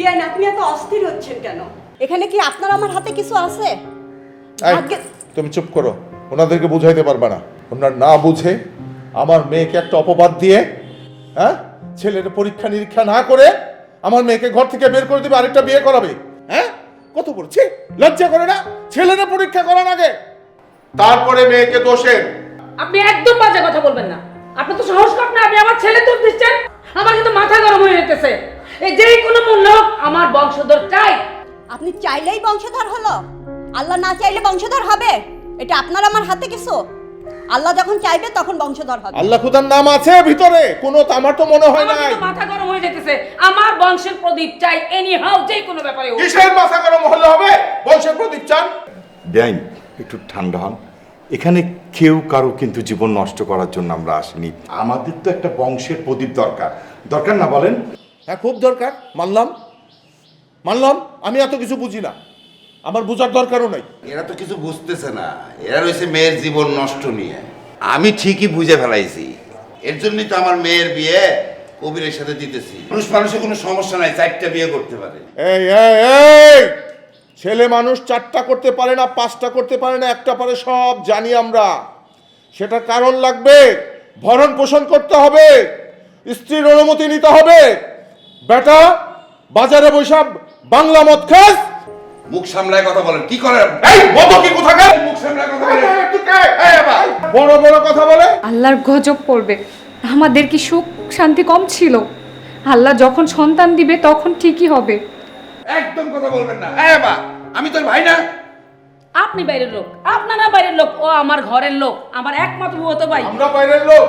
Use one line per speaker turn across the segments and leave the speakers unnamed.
বিয়ান আপনি এত অস্থির হচ্ছেন কেন? এখানে কি আপনার আমার হাতে কিছু আছে?
তুমি চুপ করো, ওনাদেরকে বুঝাইতে পারবে না। ওনারা না বুঝে আমার মেয়েকে একটা অপবাদ দিয়ে, হ্যাঁ, ছেলের পরীক্ষা নিরীক্ষা না করে আমার মেয়েকে ঘর থেকে বের করে দিবে, আরেকটা বিয়ে করাবে। হ্যাঁ, কত বলছি, লজ্জা করে না? ছেলেরা পরীক্ষা করার আগে তারপরে মেয়েকে দোষের।
আপনি একদম বাজে কথা বলবেন না। আপনি তো সাহস কম না, আপনি আমার ছেলে দোষ দিচ্ছেন। আমার কিন্তু মাথা গরম হয়ে যেতেছে। এই যেই কোনো মূল্য আমার বংশধর চাই।
আপনি চাইলেই বংশধর হলো? আল্লাহ না চাইলে বংশধর হবে? এটা আপনার আমার হাতে কিছু? আল্লাহ যখন চাইবে তখন বংশধর হবে।
আল্লাহ খুদার নাম আছে ভিতরে কোনো, আমার তো মনে হয় না।
আমার কিন্তু মাথা গরম হয়ে যেতেছে। আমার বংশের প্রদীপ চাই, এনি হাউ, যেই কোনো ব্যাপারে হোক।
কিসের মাথা গরম হলে হবে? বংশের প্রদীপ চান?
বেআইন, একটু ঠান্ডা হন। এখানে কেউ কারো কিন্তু জীবন নষ্ট করার জন্য আমরা আসিনি। আমাদের তো একটা বংশের প্রদীপ দরকার, দরকার না বলেন?
হ্যাঁ, খুব দরকার, মানলাম মানলাম। আমি এত কিছু বুঝি না, আমার বোঝার দরকারও নাই।
এরা তো কিছু বুঝতেছে না, এরা রয়েছে মেয়ের জীবন নষ্ট নিয়ে। আমি ঠিকই বুঝে ফেলাইছি, এর জন্যই তো আমার মেয়ের বিয়ে কবিরের সাথে দিতেছি। মানুষের কোনো সমস্যা নাই, 4টা বিয়ে করতে পারে।
এই এই এই, ছেলে মানুষ 4টা করতে পারে না, 5টা করতে পারে না, একটা পারে, সব জানি আমরা। সেটা কারণ লাগবে, ভরণ পোষণ করতে হবে, স্ত্রীর অনুমতি নিতে হবে। বেটা বাজারে বৈশাখ বাংলা মদ খাস?
মুখ সামলায় কথা বলেন, কি করেন?
এই মদ কি কোথাকার?
মুখ সামলায় কথা বলেন।
বড় বড় কথা বলে।
আল্লাহর গজব পড়বে। আমাদের কি সুখ শান্তি কম ছিল? আল্লাহ যখন সন্তান দিবে তখন ঠিকই হবে।
একদম কথা বলবেন না। আমি তোর ভাই না?
আপনি বাইরের লোক, আপনারা বাইরের লোক, ও আমার ঘরের লোক, আমার একমাত্র তো ভাই।
আমরা বাইরের লোক।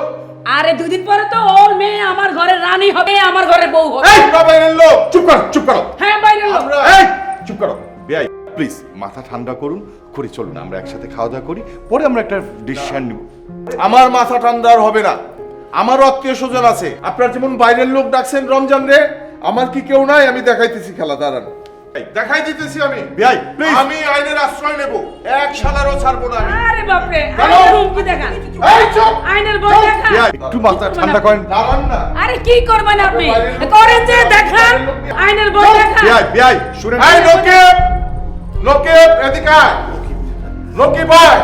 আরে 2 দিন পরে তো ওর মেয়ে আমার ঘরের রানী হবে, আমার ঘরের বউ হবে।
এই আমরা বাইরের লোক।
চুপ করো, চুপ করো।
হ্যাঁ, বাইরের লোক।
এই চুপ করো। বেআই প্লিজ মাথা ঠান্ডা করুন, করে চলুন আমরা একসাথে খাওয়া দাওয়া করি, পরে আমরা একটা ডিসিশন নিব।
আমার মাথা ঠান্ডা আর হবে না। আমারও আত্মীয় স্বজন আছে। আপনার যেমন বাইরের লোক ডাকছেন রমজান রে, আমার কি কেউ নাই? আমি দেখাইতেছি খেলা, দাঁড়ান, দেখাই দিতেছি আমি।
বেআই প্লিজ।
আমি আইনের আশ্রয় নেব, এক শালারও ছাড়বো না আমি।
আরে বাপরে,
হ্যালো?
আইনের হুমকি দেখান।
এই চুপ!
আইনের বই দেখান।
বেআই একটু মাথা ঠান্ডা করেন।
দাঁড়ান না।
আরে কি করবেন আপনি? করেন যে দেখান, আইনের বই দেখান।
বেআই বেআই শুনেন।
এই লোকেব, লোকেব এদিকে আয়। লোকেব ভাই,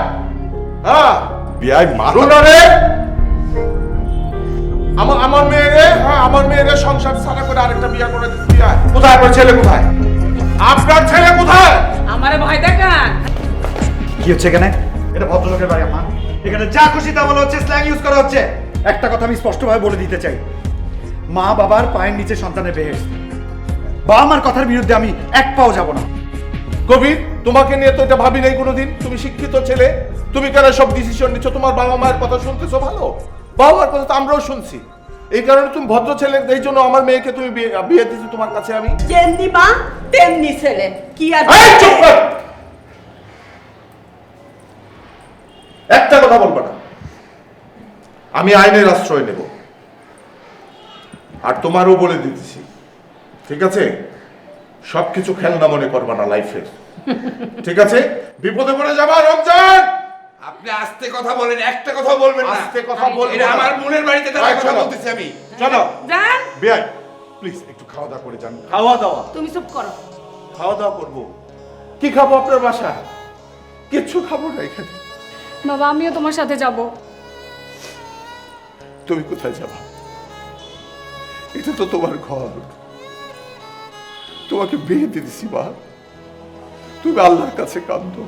হ্যাঁ
বেআই মাথা
রুনা রে, আমার মেয়েরে, হ্যাঁ আমার মেয়েরে সংসার ছাড়া করে আরেকটা বিয়ে করে দিচ্ছি। কোথায় আপনার ছেলে? কোথায় আপনার ছেলে? কোথায়?
আমারে ভয় দেখান।
কি হচ্ছে এখানে? এটা ভদ্রলোকের বাড়ি মা। এখানে যা খুশি তা বলা হচ্ছে, স্ল্যাং ইউজ করা হচ্ছে। একটা কথা আমি স্পষ্টভাবে বলে দিতে চাই, মা বাবার পায়ের নিচে সন্তানের বেহেশত। বাবা মার কথার বিরুদ্ধে আমি এক পাও যাব না।
কবির, তোমাকে নিয়ে তো এটা ভাবি নাই কোনোদিন। তুমি শিক্ষিত ছেলে, তুমি কেন সব ডিসিশন নিচ্ছ? তোমার বাবা মায়ের কথা শুনতেছো ভালো, বাবা মায়ের কথা তো আমরাও শুনছি। এই কারণে তুমি ভদ্র ছেলে, এই জন্য আমার মেয়েকে তুমি বিয়ে দিচ্ছি তোমার কাছে আমি।
যেমনি মা তেমনি ছেলে, কি আর?
এই চুপ কর! একটা কথা বলবো না। আমি আইনের আশ্রয় নেব, আর তোমারও বলে দিতেছি, ঠিক আছে? সবকিছু খেলনা মনে করবা না লাইফের, ঠিক আছে? বিপদে পড়ে যাবা রমজান।
আপনি আস্তে কথা বলেন, একটা কথা বলবেন না।
আস্তে কথা বলবো
এটা
না।
আমার মনের বাড়িতে দাঁড়া
এই
কথা
চলো।
বলতেছি আমি।
চলো
যান,
বেআই প্লিজ একটু খাওয়া দাওয়া করে যান।
খাওয়া দাওয়া,
তুমি চুপ করো।
খাওয়া দাওয়া করবো। কি খাবো আপনার বাসা? কিচ্ছু খাবো না এখানে।
বাবা আমিও তোমার সাথে যাব।
তুমি কোথায় যাবা? এটা তো তোমার ঘর, তোমাকে বিয়ে দিয়েছি মা। তুমি আল্লাহর কাছে কান্দো,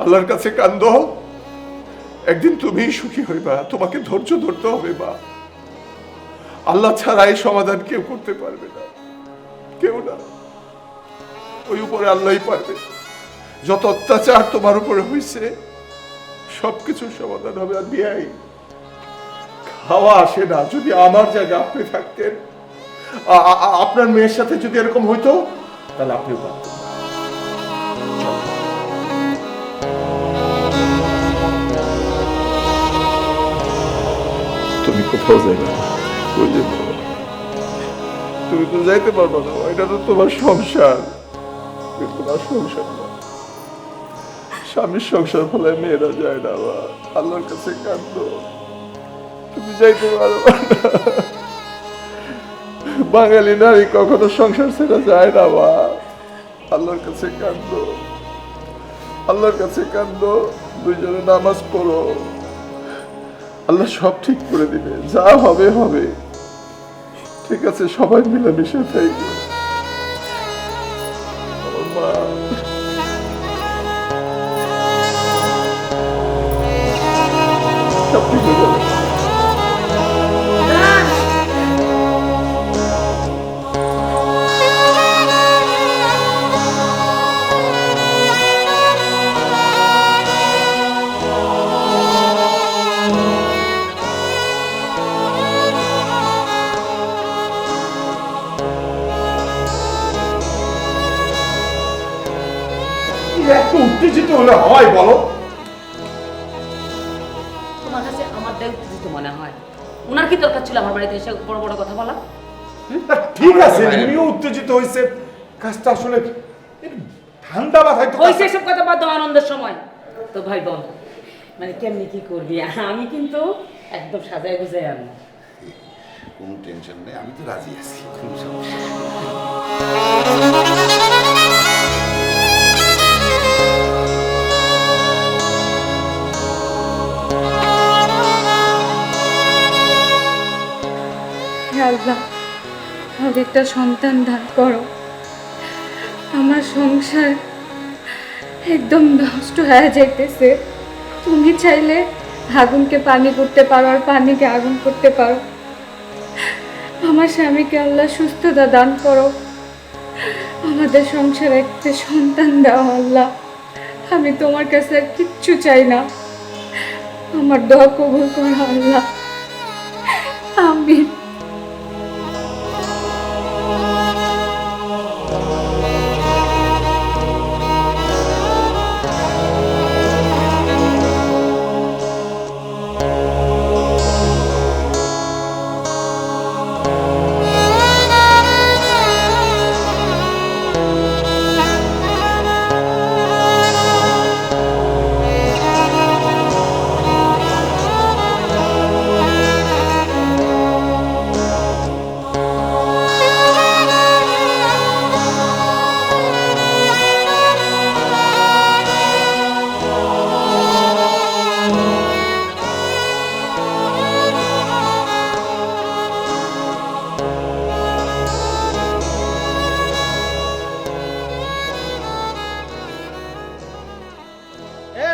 আল্লাহর কাছে কান্দো। একদিন তুমিই সুখী হইবা, তোমাকে ধৈর্য ধরতে হবে মা। আল্লাহ ছাড়া এই সমাধান কেউ করতে পারবে না, কেউ না। ওই উপরে আল্লাহই পারবে। যত অত্যাচার তোমার উপরে হয়েছে সবকিছুর সমাধান হবে। আর বিয়াই খাওয়া আসে না। যদি আমার জায়গায় আপনি থাকতেন, আপনার মেয়ের সাথে যদি এরকম হইতো, তাহলে আপনিও পারতেন। তুমি কোথাও যাইবে না, কই যাবে? তুমি তো যাইতে পারবো না, এটা তো তোমার সংসার, তোমার সংসার না। স্বামীর সংসার ফলে মেয়েরা যায় না। আল্লাহর কাছে কাঁদো, তুমি যাইতে পারো না। বাঙালি নারী কখনো সংসার ছেড়ে যায় না মা। আল্লাহর কাছে কান্দো, আল্লাহর কাছে কান্দো, দুইজনে নামাজ পড়ো, আল্লাহ সব ঠিক করে দিবে, যা হবে হবে। ঠিক আছে, সবাই মিলেমিশে থাকবে। আমার মা সব ঠিক হয়ে যাবে।
এত উত্তেজিত হলে হয় বলো?
তোমার কাছে আমার দায়িত্ব দিতে মনে হয়? ওনার কি দরকার ছিল আমার বাড়িতে এসে বড় বড় কথা বলা?
ঠিক আছে, উনিও উত্তেজিত হয়েছে, কাজটা আসলে ঠান্ডা মাথায় তো
হয়েছে এসব কথা বাদ দাও, আনন্দের সময় তো ভাই বল মানে কেমনি কি করবি? আমি কিন্তু একদম সাজায় গুজায় আনবো।
কোনো টেনশন নেই, আমি তো রাজি আছি, কোনো সমস্যা নেই।
হে আল্লাহ, আমাদের একটা সন্তান দান করো। আমার সংসার একদম নষ্ট হয়ে যাইতেছে। তুমি চাইলে আগুনকে পানি করতে পারো, আর পানিকে আগুন করতে পারো। আমার স্বামীকে আল্লাহ সুস্থতা দান করো। আমাদের সংসারে একটা সন্তান দাও আল্লাহ। আমি তোমার কাছে আর কিচ্ছু চাই না। আমার দোয়া কবুল করো আল্লাহ। আমিন।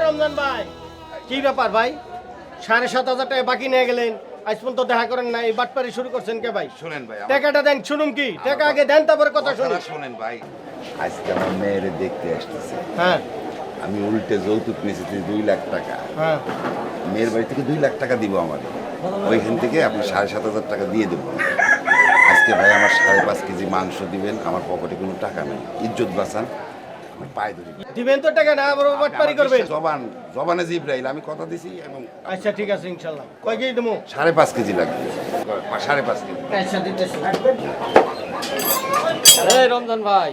রমজান ভাই, কি ব্যাপার ভাই? 7,500 টাকা বাকি নিয়ে গেলেন, আজ পর্যন্ত দেখা করেন না, এই বাটপারি শুরু করছেন কে ভাই?
শোনেন ভাই,
টাকাটা দেন, শুনুন কি টাকা আগে দেন, তারপরে কথা শুনুন।
শোনেন ভাই, আজকে আমার মেয়েরে দেখতে আসতেছে।
হ্যাঁ
আমি উল্টে যৌতুক নিয়েছি 2 লাখ টাকা।
হ্যাঁ,
মেয়ের বাড়ি থেকে 2 লাখ টাকা দিব আমার, ওইখান থেকে আপনি 7,500 টাকা দিয়ে দেবো। আজকে ভাই আমার 5.5 কেজি মাংস দিবেন, আমার পকেটে কোনো টাকা নেই, ইজ্জত বাঁচান, আমার পায়ে ধরি।
দিবেন তো টাকা, না আবার বাটপারি করবেন?
জবানে জিব্রাইল, আমি কথা দিছি। এবং
আচ্ছা ঠিক আছে, ইনশাল্লাহ। কয় কেজি দেবো?
5.5 কেজি লাগবে, 5.5 কেজি।
আচ্ছা দিতেছি। এই রমজান ভাই,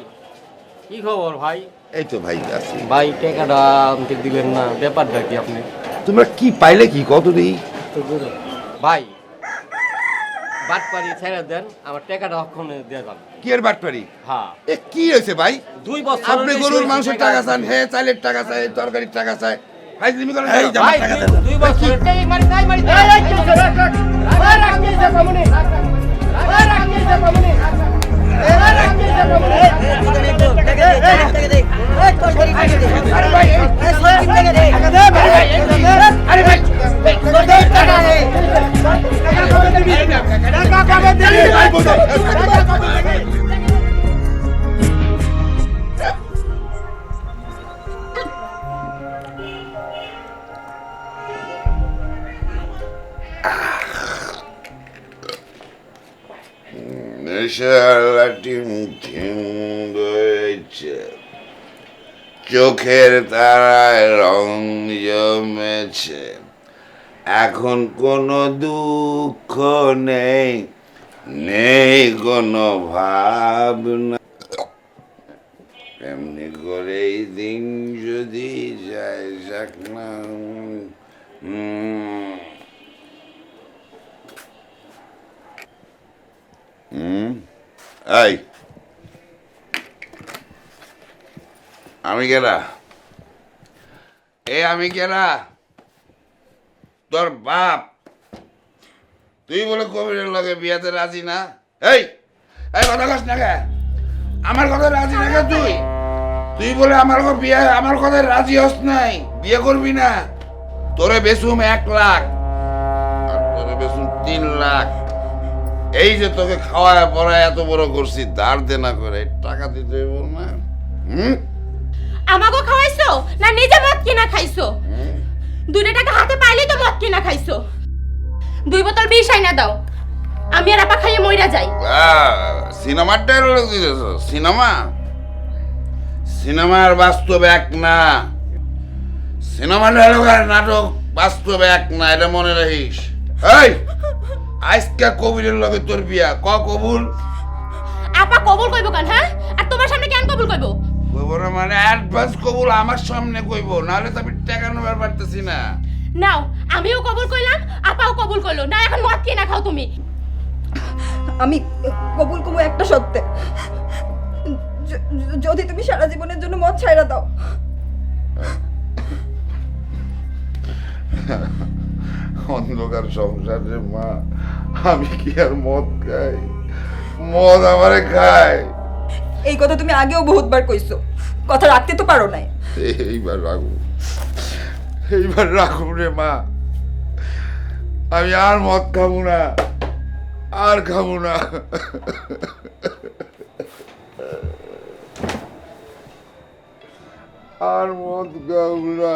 কি খবর ভাই?
এই তো ভাই আছি।
ভাই টাকাটা আমাকে দিবেন না, ব্যাপারটা কি আপনি?
তোমরা কি পাইলে কি কত দিই?
ভাই বাটপারি ছেড়ে দেন, আমার টাকাটা অক্ষণে দিয়ে যান।
কি এর বাটপারি?
হ্যাঁ,
এ কি হয়েছে ভাই?
2 বছর
আপনি গরুর মাংসের টাকা চান, হে চালের টাকা চাই, তরকারির টাকা চাই, ভাই তুমি করেন
ভাই 2 বছর এই মারি তাই মারি তাই এই কি হচ্ছে? রাখ রাখ কি হচ্ছে মামুনি? রাখ কি হচ্ছে মামুনি? রাখ কি হচ্ছে মামুনি? আরে ভাই আরে ভাই টাকা দে, টাকা কবে দিবি? টাকা কবে দিবি?
নেশালা টিম টিম বইছে, চোখের তারায় রং জমেছে, এখন কোনো দুঃখ নেই, নেই কোনো ভাবনা। এমনি করে এই দিন যদি যায় যাক না। এই আমি কেরা আমি কেরা তোর বাপ তুই বলে কবিরের লগে বিয়াতে রাজি না এই এই কথা কস না কে আমার কথা রাজি না কে তুই বলে আমার কথা রাজি হস নাই বিয়ে করবি না তোরে বেসুম 1 লাখ আর তোরে বেসুম 3 লাখ এই যে তোকে খাওয়ায় পড়ায় এত বড় করছি ধার দেনা করে টাকা দিতে হইব না
আমাকে খাওয়াইছো না নিজে মদ কিনা খাইছো 2 টাকা হাতে পাইলেই তো মদ কিনা খাইছো 2 বোতল বিষ আইনা দাও আমি আর আপা খাইয়ে মইরা যাই
সিনেমার ডায়লগ দিতেছ সিনেমা আর বাস্তব এক না সিনেমা ডায়লগ আর নাটক বাস্তব এক না এটা মনে রাখিস এই আজকে কবিরের লগে তোর বিয়া কবুল
আপা কবুল কইবো কেন হ্যাঁ আর তোমার সামনে কেন কবুল কইবো
কইব না মানে অ্যাডভান্স কবুল আমার সামনে কইব নাহলে তো আমি টাকা নেবার পারতেছি না
নাও আমিও কবুল কইলাম আপাও কবুল কইলো না এখন মদ কিনা খাও তুমি
আমি কবুল কমু একটা সত্যি যদি তুমি সারা জীবনের জন্য মদ ছাইরা দাও।
অন্ধকার সংসারে মা আমি কি আর মদ খাই মদ আমারে খায়
এই কথা তুমি আগেও বহুতবার কইছো কথা রাখতে তো পারো নাই
এইবার রাখু রে মা আমি আর মদ খাবো না আর খাবো না আর মদ খাবো না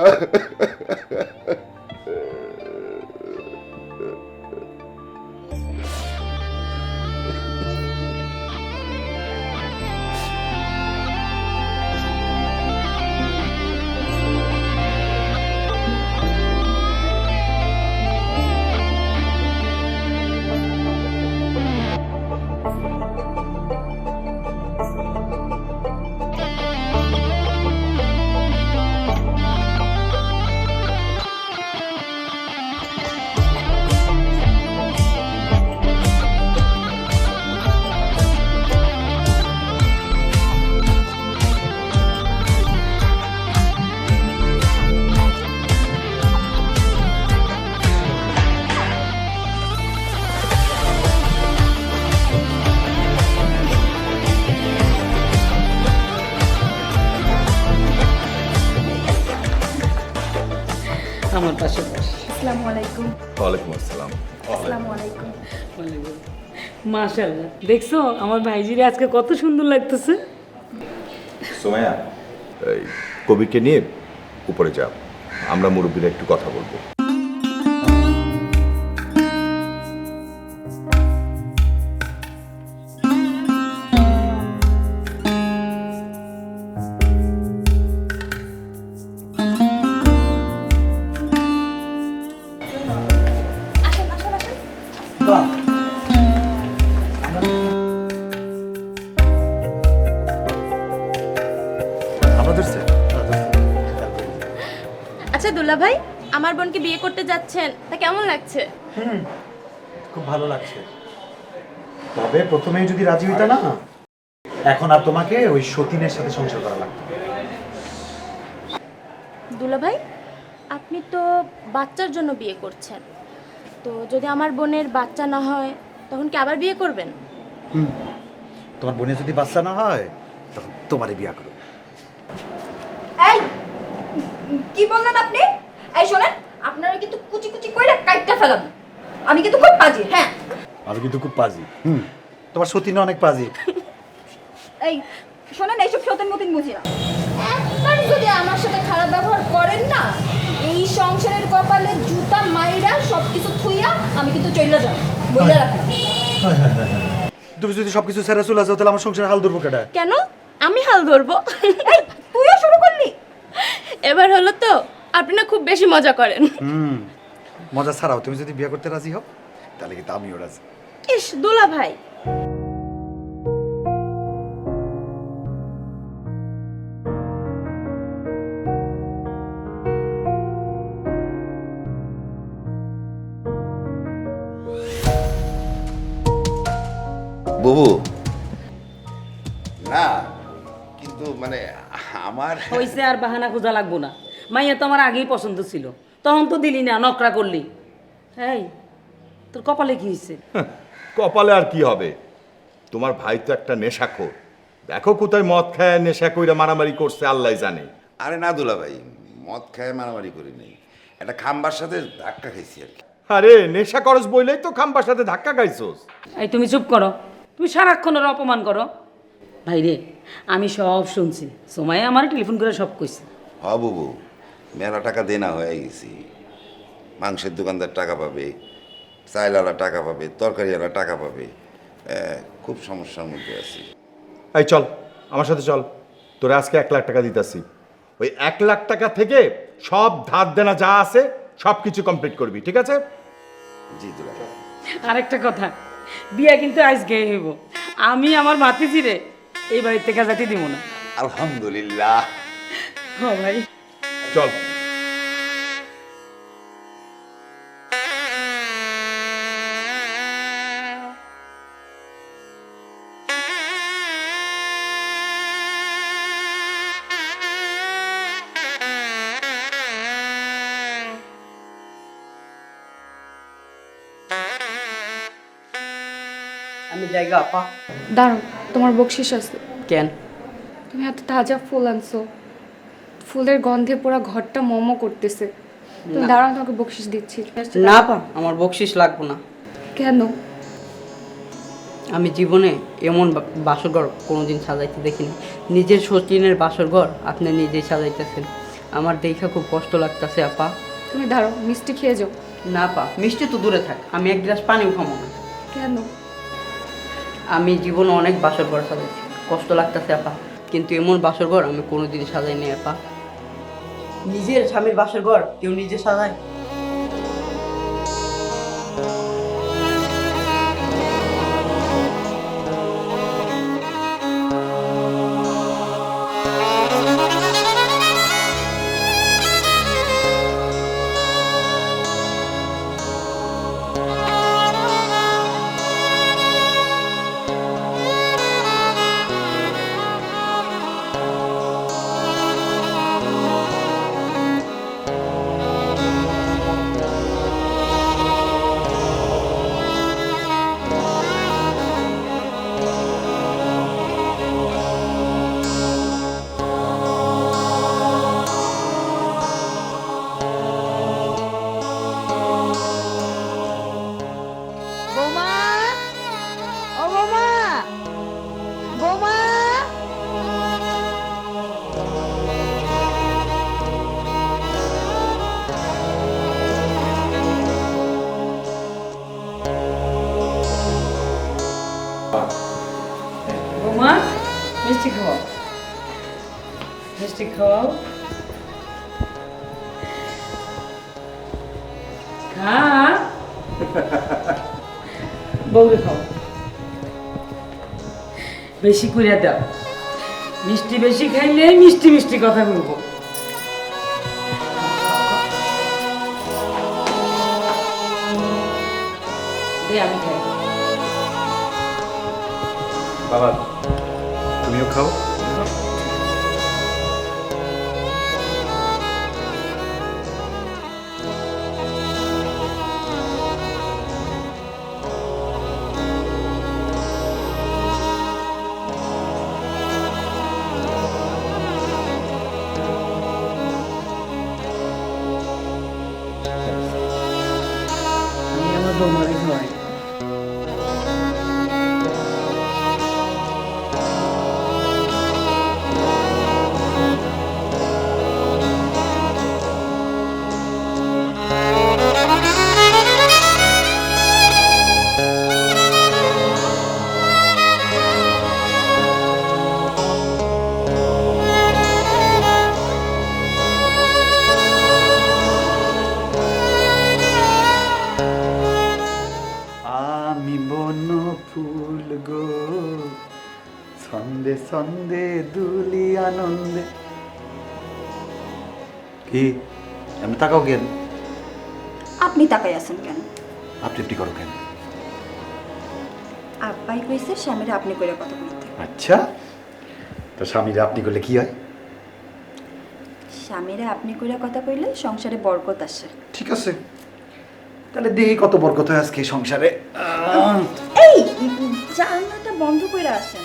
আমার পাশে বস
আসসালামু আলাইকুম
ওয়ালাইকুম আসসালাম।
আসসালামু আলাইকুম
মাশাআল্লাহ দেখছো আমার ভাইজিরে আজকে কত সুন্দর লাগতেছে
সোমায়া এই কবিরকে নিয়ে উপরে যা, আমরা মুরব্বীরা একটু কথা বলবো।
আচ্ছা দুলা ভাই আমার বোনকে বিয়ে করতে যাচ্ছেন তা কেমন লাগছে
খুব ভালো লাগছে, তবে প্রথমেই যদি রাজি হইতা না এখন আর তোমাকে ওই সতীনের সাথে সংসার করা লাগতো।
দুলা ভাই আপনি তো বাচ্চার জন্য বিয়ে করছেন, তো যদি আমার বোনের বাচ্চা না হয় তখন কি আবার বিয়ে করবেন?
তোমার বোনের যদি বাচ্চা না হয় তখন তোমারই বিয়া করো।
এই কি বললেন আপনি? এই শোনেন আপনারা কিন্তু কুচি কুচি কইরা কাটটা ফেলান, আমি কিন্তু খুব পাজি। হ্যাঁ
আমি কিন্তু খুব পাজি। তোমার সতীন অনেক পাজি।
এই শোনেন এইসব সতেন মতিন বুঝি না, একবার যদি আমার সাথে খারাপ ব্যবহার করেন না এই সংসারের কপালে জুতা মাইরা সবকিছু থুইয়া আমি কিন্তু চলে যাব, বইলা রাখলাম।
তুমি যদি সবকিছু ছেড়ে চলে যাও তাহলে আমার সংসারে হাল ধরবো কেটা?
কেন আমি হাল ধরবো?
তুইও শুরু করলি?
এবার হলো তো আপনি না খুব বেশি মজা করেন।
মজা ছাড়াও তুমি যদি বিয়ে করতে রাজি হও তাহলে কিন্তু আমিও রাজি।
ইস দুলা ভাই
বুবু মানে আমার
হইছে আর বাহানা খোঁজা লাগবো না। মাইয়া তো আমার আগেই পছন্দ ছিল, তখন তো দিলি না, নকরা করলি। এই তোর কপালে কি হয়েছে?
কপালে আর কি হবে, তোমার ভাই তো একটা নেশাখোর। দেখো কোথায় মদ খায় নেশা কইরা মারামারি করছে আল্লাহ জানে।
আরে না দুলা ভাই, মদ খায় মারামারি করি নাই, একটা খাম্বার সাথে ধাক্কা খাইছি আর কি।
আরে নেশা করস বইলেই তো খাম্বার সাথে ধাক্কা খাইছোস।
এই তুমি চুপ করো, তুমি সারাক্ষণ ওর অপমান করো। ভাই রে, আমি সব শুনছি, সময় আমার টেলিফোন করে সব কইছে।
হ বুবু, মেলা টাকা দেনা হয়ে গেছি। মাংসের দোকানদার টাকা পাবে, চাইলালা টাকা পাবে, তরকারিওয়ালা টাকা পাবে, খুব সমস্যার মধ্যে আছি।
এই চল আমার সাথে চল, তোরে আজকে 1 লাখ টাকা দিতেছি। ওই 1 লাখ টাকা থেকে সব ধার দেনা যা আছে সব কিছু কমপ্লিট করবি, ঠিক আছে?
জি দুলা ভাই।
আরেকটা কথা, বিয়া কিন্তু আজকে হইব। আমি আমার ভাতিজিরে এই বাড়ির থেকে যেতে দিব না।
আলহামদুলিল্লাহ।
হ্যাঁ ভাই,
চল।
আমি জায়গা আপা।
দাঁড়াও, তোমার বকশিস আছে।
কেন?
তুমি এত তাজা ফুল আনছো, ফুলের গন্ধে পুরো ঘরটা মোমো করতেছে। তুমি দাঁড়াও, তোমাকে বকশিস দিচ্ছি।
না আপা, আমার বকশিস লাগবো না।
কেন?
আমি জীবনে এমন বাসরঘর কোনোদিন সাজাইতে দেখিনি। নিজের সচিনের বাসরঘর আপনি নিজেই সাজাইতেছেন, আমার দেখা খুব কষ্ট লাগতেছে আপা।
তুমি দাঁড়াও, মিষ্টি খেয়ে যাও।
না আপা, মিষ্টি তো দূরে থাক, আমি 1 গ্লাস পানিও খাবো না।
কেন?
আমি জীবনে অনেক বাসরঘর সাজাইছি, কষ্ট লাগতেছে আপা, কিন্তু এমন বাসরঘর আমি কোনোদিন সাজাইনি আপা। নিজের স্বামীর বাসরঘর কেউ নিজে সাজায়?
বৌমা, ও বৌমা, বৌমা।
বৌমা মিষ্টি খাওয়াও, মিষ্টি খাওয়াও। খা, বউরে খাও, বেশি করে দাও। মিষ্টি বেশি খাইলে মিষ্টি মিষ্টি কথা বলবো। দে আমি খাই।
বাবা তুমিও খাও।
আমি আমার বৌমারে খাওয়াই।
আমি বন ফুল গো, ছন্দে ছন্দে দুলি আনন্দে। কি এমনি তাকাও কেন?
আপনি তাকাই আছেন কেন?
আপনি করো কেন?
আব্বাই কইছে স্বামীরা আপনি করে কথা বলতে।
আচ্ছা, তো স্বামীরা আপনি করলে কি হয়?
স্বামীরা আপনি কইরা কথা কইলে সংসারে বরকত আসে।
ঠিক আছে, তাহলে দেখি কত বরকত হয় আজকে এই সংসারে।
এই জানলাটা বন্ধ কইরা আসেন।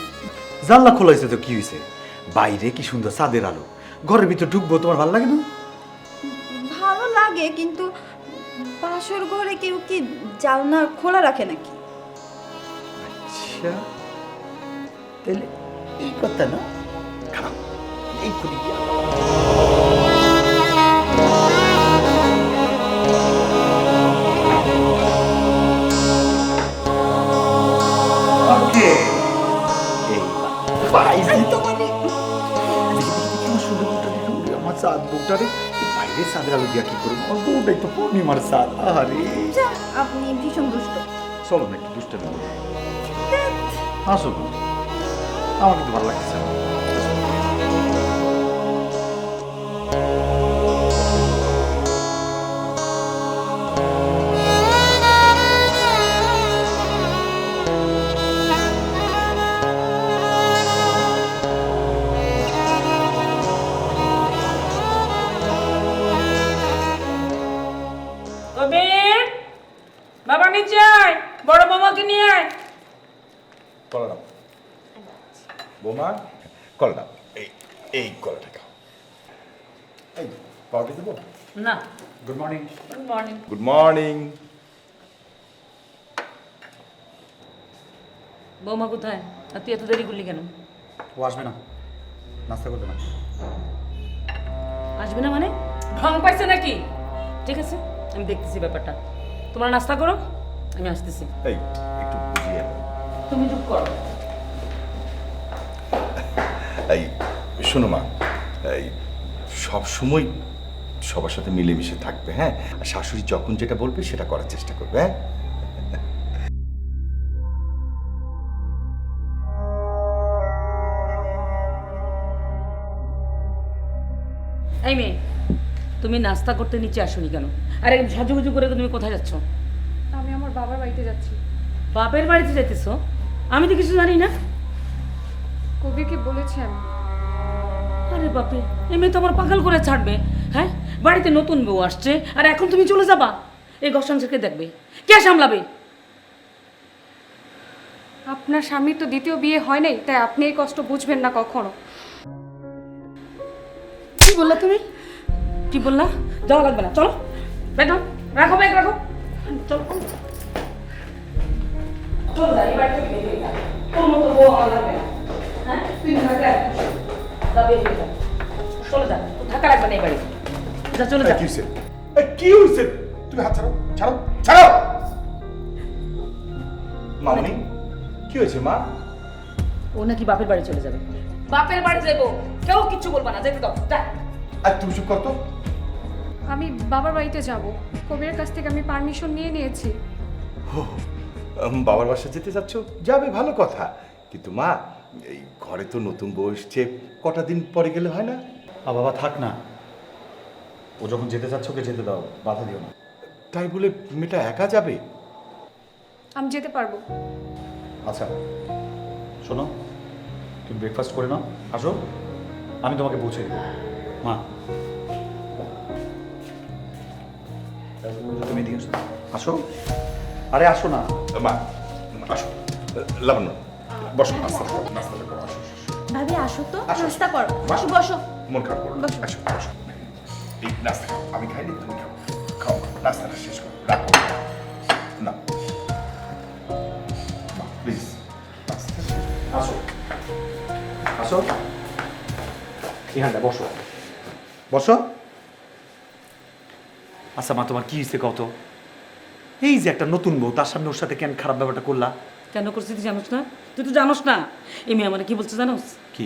জানলা খোলা হয়েছে তো কি হয়েছে? বাইরে কি সুন্দর চাঁদের আলো, ঘরের ভিতর ঢুকবো, তোমার ভালো লাগে না?
ভালো লাগে, কিন্তু বাসর ঘরে কেউ কি জানলা খোলা রাখে নাকি?
আচ্ছা, তাহলে এই কথা না, খারাপ এই করি কি? ওকে, এই পাইছি তো মানে সুন্দর বউটা দেখে উড়ে আমার চাঁদ বউটারে বাইরে চাঁদের আলো দিয়া কি করবো? আমার বউটাই তো পূর্ণিমার চাঁদ। আরে
যা, আপনি ভীষণ দুষ্ট।
চলো না একটু দুষ্টামি করি। আসো না, আমার কিন্তু ভালো লাগছে।
কবির, বাবা নিচে আয়, বড় মামাকে নিয়ে আয়।
কলা দাও বৌমা, কলা দাও। এই এই কলাটা খাও। এই পাউডার দেবো?
না।
Good morning.
Good morning.
Good morning.
বৌমা কোথায়? আর তুই এত দেরি করলি কেন?
ও আসবে না, নাস্তা করবে না।
আসবে না মানে ঢং পাইছে নাকি? ঠিক আছে, আমি দেখতেছি ব্যাপারটা। তোমরা নাস্তা করো, আমি আসতেছি।
এই একটু বুঝিয়ে নাও।
তুমি চুপ করো।
এই শোনো মা, এই সব সময় সবার সাথে মিলেমিশে থাকবে, হ্যাঁ? আর শাশুড়ি যখন যেটা বলবে সেটা করার চেষ্টা করবে, হ্যাঁ?
এই মেয়ে, তুমি নাস্তা করতে নিচে আসোনি কেন? আরে সাজুগুজু করে তুমি কোথায় যাচ্ছ?
আমি আমার বাবার বাড়িতে যাচ্ছি।
বাপের বাড়িতে যাইতেছো? আমি তো কিছু জানি না।
কবিরকে বলেছি আমি।
আরে বাপরে, এই মেয়ে তো আমার পাগল করে ছাড়বে। হ্যাঁ, বাড়িতে নতুন বউ আসছে আর এখন তুমি চলে যাবা? এই ঘর সংসারকে দেখবে কে, সামলাবে?
আপনার স্বামীর তো দ্বিতীয় বিয়ে হয় নাই, তাই আপনি এই কষ্ট বুঝবেন না কখনো।
কি বললা তুমি? কি বললা? যাওয়া লাগবে না, চলো। ব্যাগ নাও, রাখো, ব্যাগ রাখো, চলো চলো যাই, বাড়ি থেকে বের হয়ে যা। তোর মতো বউ আমার লাগবে না। হ্যাঁ, তুই থাকলে যা, বের হয়ে যা, চলে যা, তোর থাকা লাগবে না এই বাড়িতে। যা, চলে যা।
কি হয়েছে? কি হয়েছে? তুমি হাত ছাড়ো, ছাড়ো, ছাড়ো। মামনি, কি হয়েছে মা?
ও নাকি বাপের বাড়ি চলে যাবে। বাপের বাড়ি যাবো, কেউ কিচ্ছু বলবা না, যেতে দাও, যা।
আর তুমি চুপ কর তো।
আমি বাবার বাড়িতে যাব। কবিরের কাছ থেকে আমি পারমিশন নিয়ে নিয়েছি।
বাবার বাসা যেতে যাচ্ছ? যাবে, ভালো কথা, কিন্তু মা এই ঘরে তো নতুন বউ এসছে, কটা দিন পরে গেলে হয় না?
বাবা থাক না, ও যখন যেতে চাচ্ছে ওকে যেতে দাও, বাধা দিও না।
তাই বলে মেয়েটা একা যাবে?
আমি যেতে পারবো।
আচ্ছা শোনো, তুমি ব্রেকফাস্ট করে নাও, আসো, আমি তোমাকে পৌঁছে দেবো। মা তুমি এদিকে আসো। আসো, আরে আসো না।
মা আসো, লাবণ্য বসো, নাস্তা করো, নাস্তাটা করো, আসো, আসো।
ভাবি আসো তো,
আসো।
নাস্তা করো।
বসো।
বসো।
মন খারাপ করো না।
বসো।
আসো, বসো। এই নাস্তা খাও, আমি খাইনি, তুমি খাও, খাও, নাস্তাটা শেষ করো, রাখো না প্লিজ, নাস্তা শেষ।
আসো, আসো, এখানটা বসো, বসো। আচ্ছা মা, তোমার কি হয়েছে কত? এই যে একটা নতুন বউ, তার সামনে ওর সাথে কেন খারাপ ব্যাপারটা করলা?
কেন করছিস তুই জানোস না? তুই তো জানোস না। এই মেয়ে আমার কি বলছে জানোস?
কি?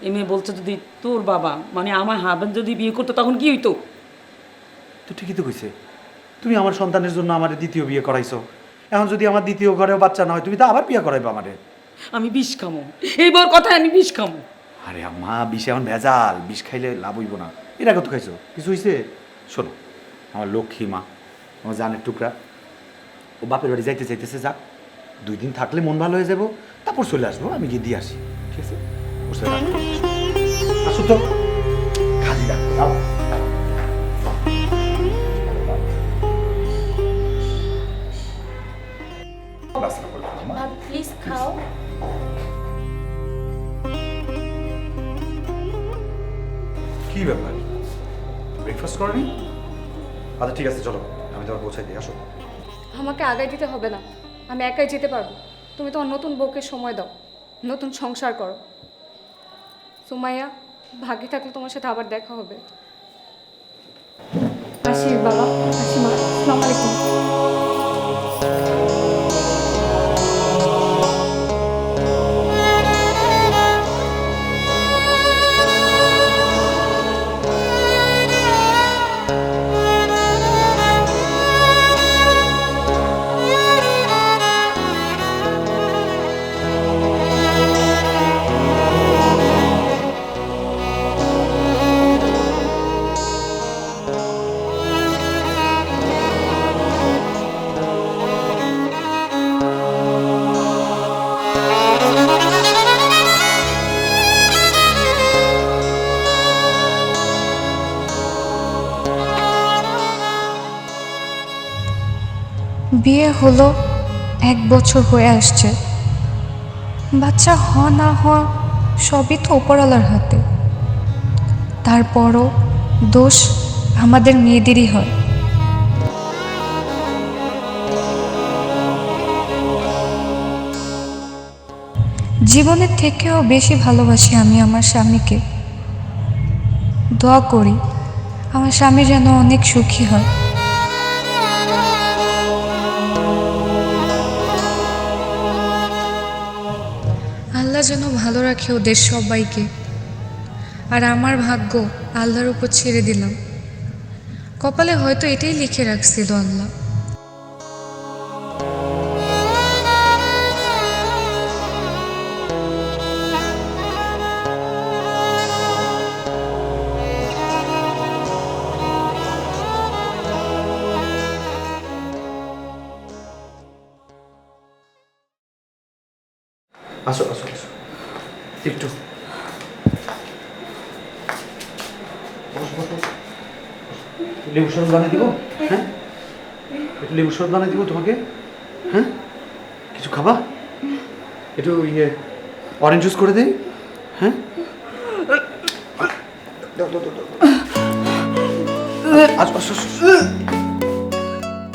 এই মেয়ে বলছে যদি তোর বাবা মানে আমার হাজবেন্ড যদি বিয়ে করতো তখন কি হইতো?
তো ঠিকই তো কইছে, তুমি আমার সন্তানের জন্য আমার দ্বিতীয় বিয়ে করাইছো, এখন যদি আমার দ্বিতীয় ঘরেও বাচ্চা না হয় তুমি তো আবার বিয়ে করাইবে আমারে।
আমি বিষ খামো, এই বউর কথায় আমি বিষ খামো।
আরে মা, বিষ এখন ভেজাল, বিষ খাইলে লাভ হইব না। এর আগে তো খাইছো, কিছু হয়েছে? শোনো, আমার লক্ষ্মী মা, আমার জানের টুকরা, ও বাপের বাড়ি যাইতে চাইতেছে, যাক, 2 দিন থাকলে মন ভালো হয়ে যাবো, তারপর চলে আসবো, আমি গিয়ে দিয়ে আসি, ঠিক আছে? ওর সাথে রাগ করো না। আসো তো, খালি রাগ করো, যাও।
নাস্তা করে খাও, মা।
প্লিজ খাও।
কি ব্যাপার, ব্রেকফাস্ট করনি? আচ্ছা ঠিক আছে, চলো আমি তোমার পৌঁছাই দিই, আসো।
আমাকে আগায় দিতে হবে না, আমি একাই যেতে পারবো। তুমি তোমার নতুন বউকে সময় দাও, নতুন সংসার করো। সুমাইয়া, ভাগ্যে থাকলে তোমার সাথে আবার দেখা হবে। আসি বাবা, আসি মা, আসসালামু আলাইকুম।
বিয়ে হলো 1 বছর হয়ে আসছে, বাচ্চা হওয়া না হওয়া সবই তো উপরওয়ালার হাতে। তারপরও দোষ আমাদের মেয়েদেরই হয়। জীবনের থেকেও বেশি ভালোবাসি আমি আমার স্বামীকে। দোয়া করি আমার স্বামী যেন অনেক সুখী হয়। আল্লাহ যেন ভালো রাখে ওদের সবাইকে। আর আমার ভাগ্য আল্লাহর উপর ছেড়ে দিলাম। কপালে হয়তো এটাই লিখে রাখছিল আল্লাহ।
আসো আসো আসো, একটু বসো, বসো। লেবু শরবত বানিয়ে দিব? হ্যাঁ, একটু লেবু শরবত বানিয়ে দিব তোমাকে। হ্যাঁ, কিছু খাবা? একটু অরেঞ্জ জুস করে দেই? হ্যাঁ, দাও, দাও, দাও, দাও। আসো আসো আসো।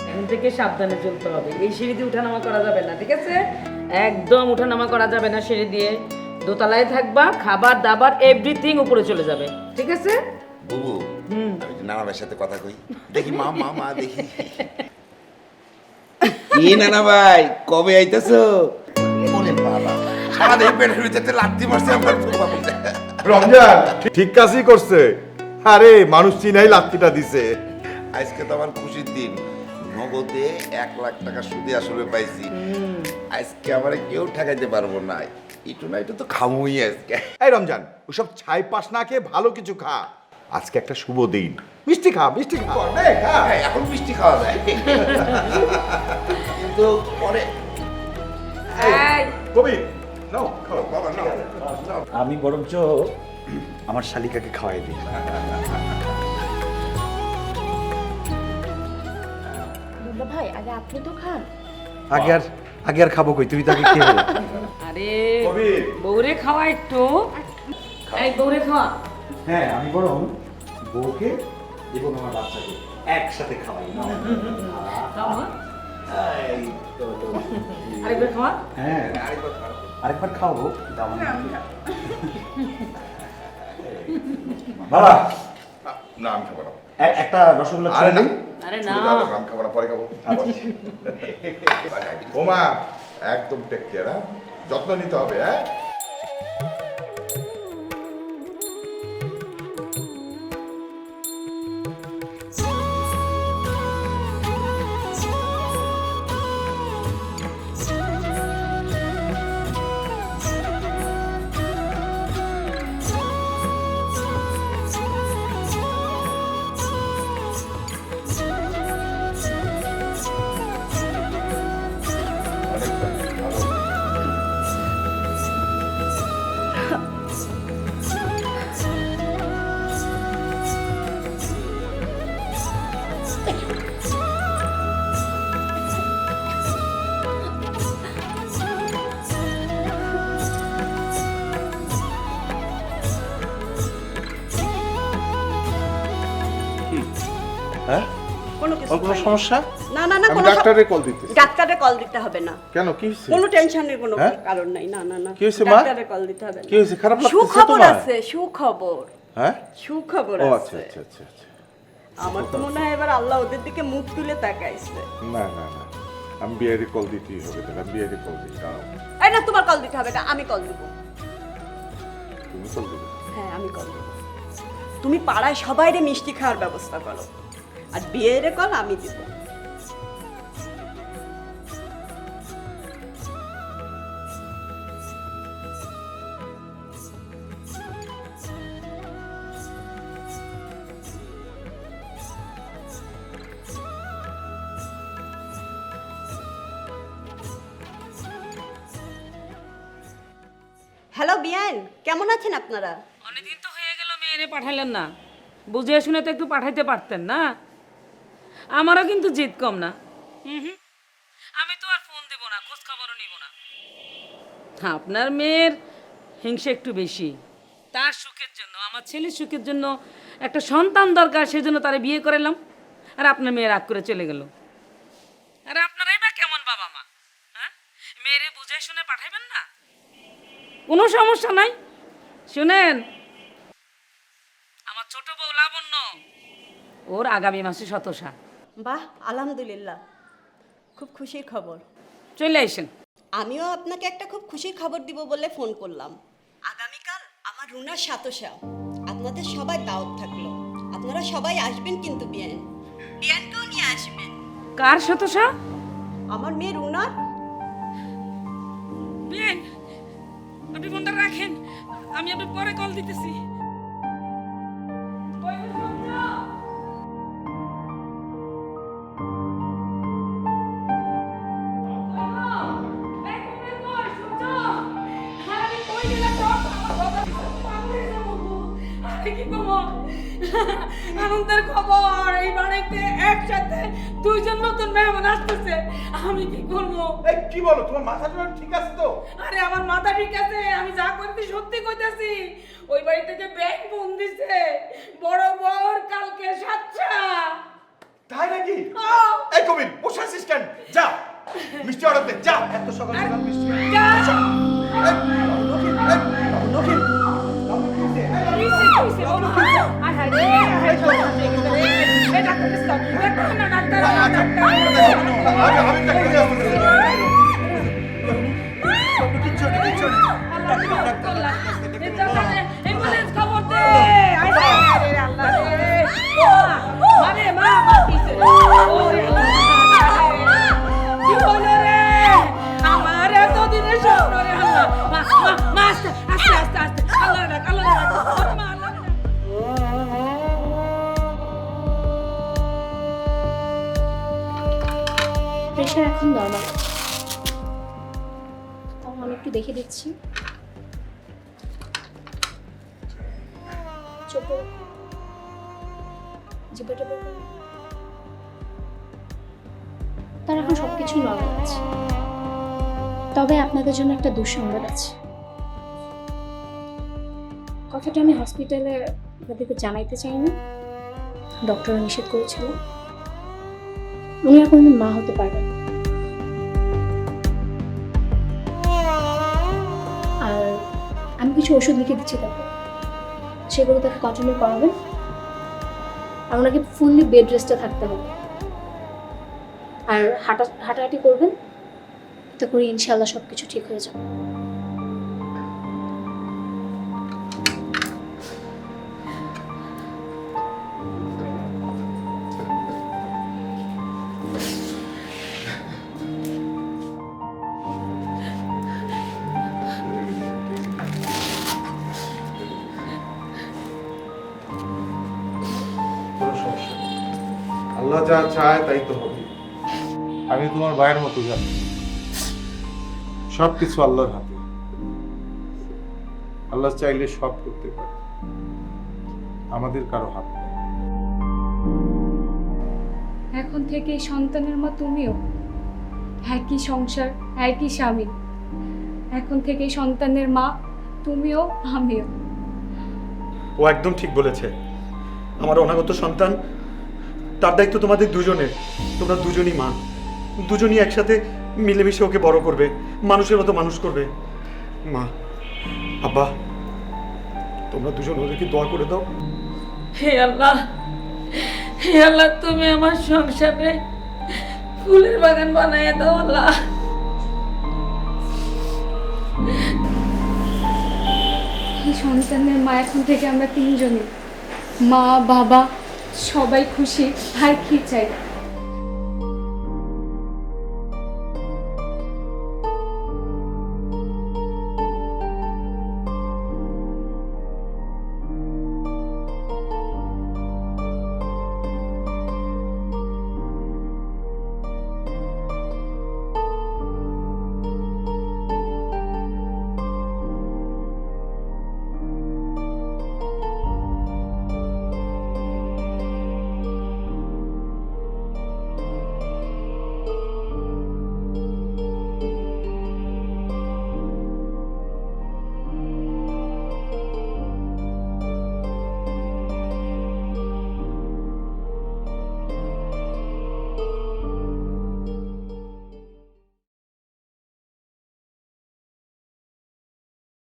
এখন থেকে সাবধানে চলতে হবে, এই সিঁড়ি দিয়ে উঠানামা করা যাবে না, ঠিক আছে? একদম উঠানামা করা যাবে না সিঁড়ি দিয়ে। দোতলায় থাকবা, খাবার দাবার এভরিথিং উপরে চলে যাবে, ঠিক আছে?
বুবু, আমি একটু নানা ভাইয়ের সাথে কথা কই। দেখি মা মা মা দেখি। কি নানা ভাই, কবে আইতেছো? ওরে বাবা, সারাদিন পেটের ভিতরে লাত্তি মারছে আমার বাবা।
রমজান ঠিক কাজই করছে। আরে মানুষ চিনাই লাত্তিটা দিছে।
আজকে তো আমার খুশির দিন, নগদে 1 লাখ টাকা সুদে আসলে পাইছি। আজকে আমার কেউ ঠেকাইতে পারবো না। একটু না, এটা তো খামুই আজকে।
এই রমজান, ওসব ছাই পাশ না খেয়ে ভালো কিছু খা। আজকে একটা শুভ দিন, মিষ্টি খা, মিষ্টি খা। নে, খা।
হ্যাঁ, এখন মিষ্টি খাওয়া যায়, কিন্তু পরে
কবির, নাও, খাও।
বাবা না,
আমি বরঞ্চ আমার শালিকাকে খাওয়াই দিই।
ভাই আগে আপনি তো খান।
আগে আর খাবো কই, তুমি তো আগে খেয়ে ফেলো।
আরে
কবির।
বউরে খাওয়া একটু, এই বউরে খাওয়া।
হ্যাঁ, আমি বরং বউকে এবং আমার বাচ্চাকে একসাথে খাওয়াই।
খাওয়া,
এই তো, তো।
আরেকবার খাওয়া।
হ্যাঁ, আরেকবার খাওয়াবো। বাবা,
না, আমি খাবো না।
একটা রসগোল্লা
আরে
ছেড়ে
না,
দিই।
আরে
শুধু
না,
দাও, আমি খাবো না, পরে খাবো। ওমা, একদম টেক কেয়ার, হ্যাঁ? যত্ন নিতে হবে, হ্যাঁ? হ্যাঁ
কোনো কিছু
ওর কোনো
হয়নি।
সমস্যা?
না না না
আমি
কোনো
ডাক্তারে কল দিতেছি।
ডাক্তারে কল দিতে হবে না।
কেন কি হয়েছে?
কোনো টেনশনের কোনো
হ্যাঁ?
কারণ নাই। না না না
কি হয়েছে মা?
ডাক্তারে কল দিতে হবে না।
কি হয়েছে? খারাপ লাগতেছে
সুখবর
তোমার?
আছে, সুখবর।
হ্যাঁ?
সুখবর
ও
আছে।
আচ্ছা আচ্ছা আচ্ছা আচ্ছা।
আমার তো মনে হয় এবার আল্লাহ ওদের দিকে মুখ তুলে তাকাইছে।
না না না, আমি বিআইডি কল দিতেই হবে, তাহলে আমি বিআইডি কল দিই। দাঁড়াও,
এই না তোমার কল দিতে হবে না, আমি কল দিব।
তুমি কল দিবে?
হ্যাঁ আমি কল দিব। তুমি পাড়ায় সবাইরে মিষ্টি খাওয়ার ব্যবস্থা করো, আর বিয়ের কল আমি দিব। হ্যালো বিয়ান, কেমন আছেন আপনারা?
অনেকদিন তো হয়ে গেল মেয়েরে পাঠাইলেন না, বুঝে শুনে তো একটু পাঠাইতে পারতেন না। আমারও কিন্তু জিদ কম না। আমি তো আর ফোন দেব না, খোঁজ খবরও নিব না। আপনার মেয়ের হিংসা একটু বেশি। তার সুখের জন্য, আমার ছেলের সুখের জন্য একটা সন্তান দরকার, সেজন্য তারে বিয়ে করালাম। আর আপনার মেয়ে রাগ করে চলে গেল। আর আপনারাই বা কেমন বাবা মা? হ্যাঁ, মেয়েরে বুঝে শুনে পাঠাইবেন না? কোনো সমস্যা নাই। শুনেন, আমার ছোট বউ লাবণ্য, ওর আগামী মাসে শতসা।
বাহ, আলহামদুলিল্লাহ, খুব খুশির খবর।
চলে আসেন।
আমিও আপনাকে একটা খুব খুশির খবর দিব বলে ফোন করলাম। আগামীকাল আমার রুনার সাতসা, আপনাদের সবাই দাওয়াত থাকলো। আপনারা সবাই আসবেন কিন্তু বিয়ানকেও নিয়ে আসবেন।
কার শতসা?
আমার মেয়ে রুনার।
বিয়েন, আপনি ফোনটা রাখেন, আমি আপনার পরে কল দিতেছি। আনন্দের খবর, এই বাড়িতে একসাথে দুইজন নতুন মেহমান আসতেছে। আমি কি করবো?
এই কি বলো, তোমার মাথাটা ঠিক আছে তো?
আরে আমার মাথা ঠিক আছে, আমি যা করতে সত্যি কইতাছি। ওই বাড়ি থেকে ব্যাগ ফোন দিছে, বড় বড় কালকে সাতটা।
তাই নাকি? এই কবির, বসে আছিস কেন? যা মিষ্টি অর্ডার দে, যা। এত সকাল সকাল মিষ্টি?
যা। আমার এতদিনের স্বপ্ন রে আল্লাহ। আস্তে আস্তে আস্তে, আল্লাহ রাখ, আল্লাহ রাখ।
প্রেশার এখন নর্মাল, আমি একটু দেখে দিচ্ছি। চোখ জিব্বাটা বের করুন। তার এখন সবকিছু নর্মাল আছে, তবে আপনাদের জন্য একটা দুঃসংবাদ আছে। কথাটা আমি হসপিটালে আপনাদেরকে জানাইতে চাইনি, ডক্টররা নিষেধ করেছিল। উনি আর কোনোদিন মা হতে পারবেন না। আর আমি কিছু ওষুধ লিখে দিচ্ছি তাকে, সেগুলো তাকে কন্টিনিউ করাবেন। আর ওনাকে ফুললি বেড রেস্টে থাকতে হবে, আর হাঁটাহাঁটি করবেন, এতে করে ইনশাআল্লাহ সব কিছু ঠিক হয়ে যাবে।
কোনো সমস্যা নেই, আল্লাহ যা চায় তাই তো হবে। আমি তোমার ভাইয়ের মতো জানি, সবকিছু আল্লাহর হাতে। আল্লাহ চাইলে সব করতে পারে, আমাদের কারো হাত নেই।
এখন থেকে এই সন্তানের মা তুমিও, একই সংসার, একই স্বামী। এখন থেকে এই সন্তানের মা তুমিও, আমিও।
ও একদম ঠিক বলেছে। আমার অনাগত সন্তান তার দায়িত্ব তোমাদের দুজনের। তোমরা দুজনই মা, দুজনই একসাথে মিলেমিশে ওকে বড় করবে, মানুষের মতো মানুষ করবে। মা, আব্বা, তোমরা দুজন ওদেরকে দোয়া করে দাও।
হে আল্লাহ, হে আল্লাহ, তুমি আমার সংসারে ফুলের বাগান বানায় দাও আল্লাহ।
এই সন্তানের মা এখন থেকে আমরা তিনজনই, মা বাবা সবাই খুশি। আর কি চাই?